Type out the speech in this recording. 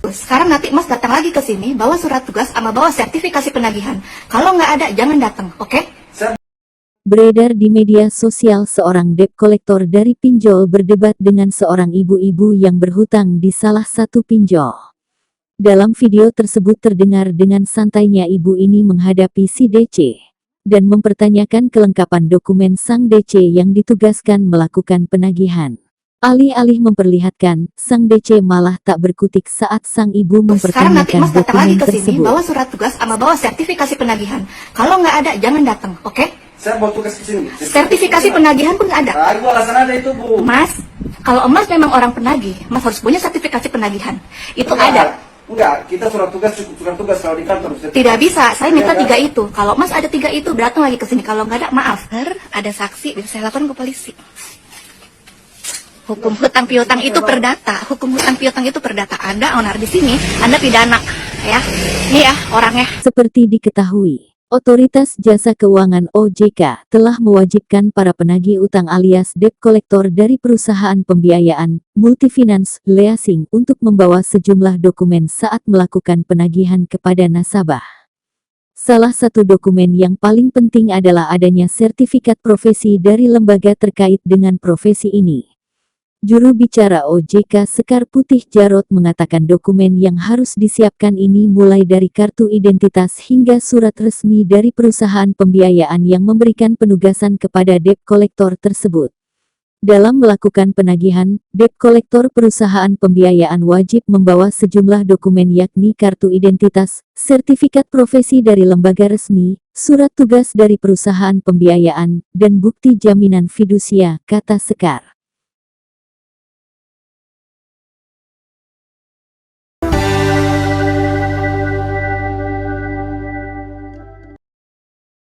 bagus. Sekarang nanti Mas datang lagi ke sini, bawa surat tugas sama bawa sertifikasi penagihan. Kalau nggak ada, jangan datang, oke? Beredar di media sosial seorang debt collector dari pinjol berdebat dengan seorang ibu-ibu yang berhutang di salah satu pinjol. Dalam video tersebut terdengar dengan santainya ibu ini menghadapi si DC dan mempertanyakan kelengkapan dokumen sang DC yang ditugaskan melakukan penagihan. Alih-alih memperlihatkan, sang DC malah tak berkutik saat sang ibu Sekarang nanti mempertanyakan Mas datang lagi dokumen ke sini, tersebut. bawa surat tugas sama bawa sertifikasi penagihan. Kalau nggak ada, jangan datang, oke? Saya bawa tugas ke sini. Sertifikasi penagihan pun nggak ada. Itu alasan ada itu, Bu. Mas, kalau Mas memang orang penagih, Mas harus punya sertifikasi penagihan. Itu ada. Enggak, kita surat tugas cukup surat tugas kalau di kantor. Tidak bisa, saya minta Iya, 3 itu. Kalau Mas ada 3 itu, datang lagi ke sini. Kalau nggak ada, maaf. Ada saksi, bisa saya laporan ke polisi. Hukum hutang piutang itu perdata. Hukum hutang piutang itu perdata. Anda owner di sini, Anda pidana, ya. Ini ya orangnya. Seperti diketahui, Otoritas Jasa Keuangan OJK telah mewajibkan para penagih utang alias debt collector dari perusahaan pembiayaan, multifinance, leasing untuk membawa sejumlah dokumen saat melakukan penagihan kepada nasabah. Salah satu dokumen yang paling penting adalah adanya sertifikat profesi dari lembaga terkait dengan profesi ini. Juru bicara OJK Sekar Putih Jarot mengatakan dokumen yang harus disiapkan ini mulai dari kartu identitas hingga surat resmi dari perusahaan pembiayaan yang memberikan penugasan kepada debt collector tersebut. Dalam melakukan penagihan, debt collector perusahaan pembiayaan wajib membawa sejumlah dokumen yakni kartu identitas, sertifikat profesi dari lembaga resmi, surat tugas dari perusahaan pembiayaan, dan bukti jaminan fidusia, kata Sekar.